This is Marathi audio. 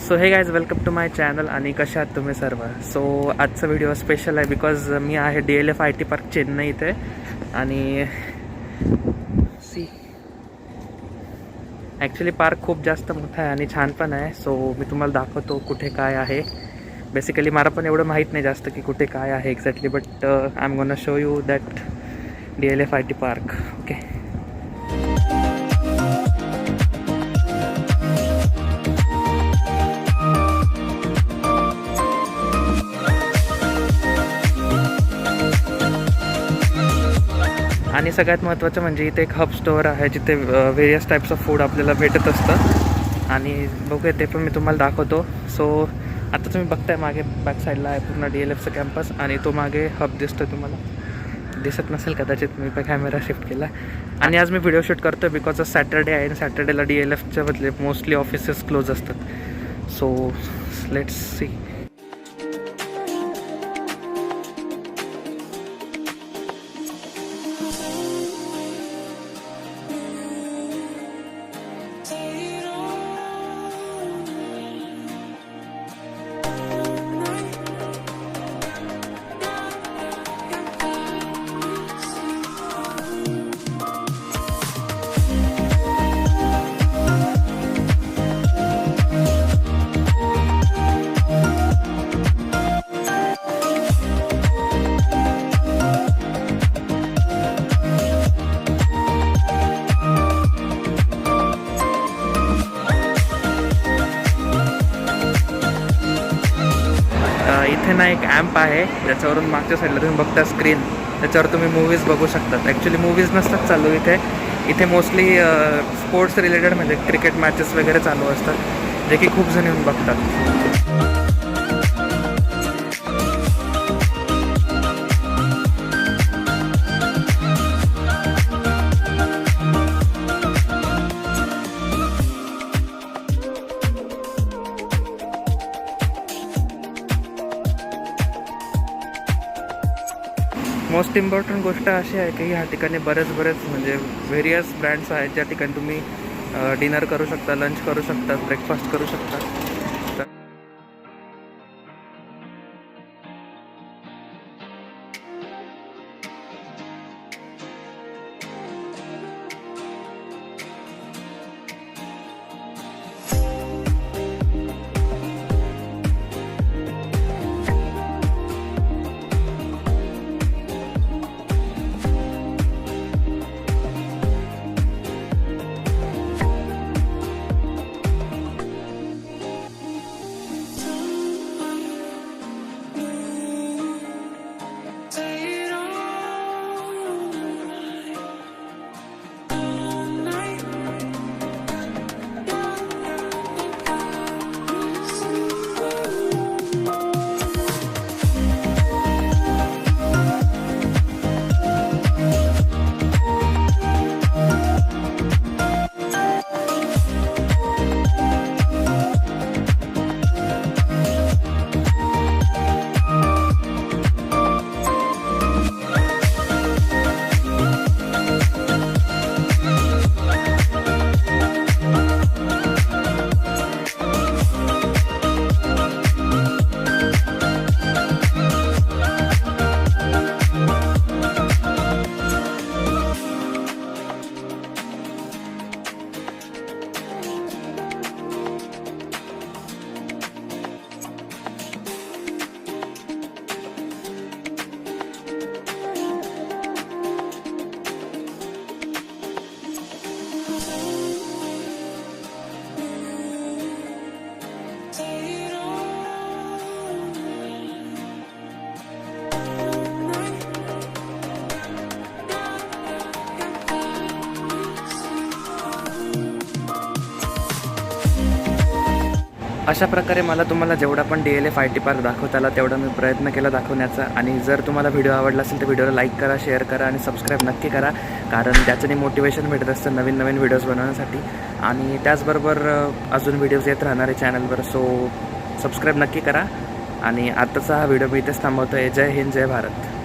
So hey guys, welcome to my channel. आणि कशा आहात तुम्ही सर्व? सो आजचा व्हिडिओ स्पेशल आहे बिकॉज मी आहे DLF IT पार्क चेन्नई इथे. आणि ॲक्च्युली पार्क खूप जास्त मोठा आहे आणि छान पण आहे. सो मी तुम्हाला दाखवतो कुठे काय आहे. बेसिकली मला पण एवढं माहीत नाही जास्त की कुठे काय आहे exactly, but I am gonna show you that DLF IT park. Okay. आणि सगळ्यात महत्त्वाचं म्हणजे इथे एक हब स्टोअर आहे जिथे व्हेरियस टाईप्स ऑफ फूड आपल्याला भेटत असतं. आणि बघूया ते पण मी तुम्हाला दाखवतो. सो आता तुम्ही बघताय मागे बॅक साईडला आहे पूर्ण DLFचा कॅम्पस आणि तो मागे हब दिसतो. तुम्हाला दिसत नसेल कदाचित, मी पण कॅमेरा शिफ्ट केला. आणि आज मी व्हिडिओ शूट करतो बिकॉज ऑफ सॅटर्डे आहे आणि सॅटर्डेला DLFच्या बदले मोस्टली ऑफिसेस क्लोज असतात. So let's see. इथे ना एक ॲम्प आहे ज्याच्यावरून मागच्या साईडला तुम्ही बघता स्क्रीन, त्याच्यावर तुम्ही मूवीज बघू शकतात. ॲक्च्युली मूवीज नसतात चालू इथे मोस्टली स्पोर्ट्स रिलेटेड म्हणजे क्रिकेट मॅचेस वगैरे चालू असतात, जे की खूप जण येऊन बघतात. मोस्ट इम्पॉर्टंट गोष्ट अशी आहे की ह्या ठिकाणी बरेच म्हणजे व्हेरियस ब्रँड्स आहेत ज्या ठिकाणी तुम्ही डिनर करू शकता, लंच करू शकता, ब्रेकफास्ट करू शकता. अशा प्रकारे मला तुम्हाला जेवढा पण DLF IT पार्क दाखवता आला तेवढा मी प्रयत्न केला दाखवण्याचा. आणि जर तुम्हाला व्हिडिओ आवडला असेल तर व्हिडिओला लाईक करा, शेअर करा आणि सबस्क्राईब नक्की करा, कारण त्याच्याने मोटिवेशन भेटत असतं नवीन व्हिडिओज बनवण्यासाठी. आणि त्याचबरोबर अजून व्हिडिओज येत राहणार आहे चॅनलवर. सो सबस्क्राईब नक्की करा. आणि आताचा हा व्हिडिओ मी इथेच थांबवतो आहे. जय हिंद, जय भारत.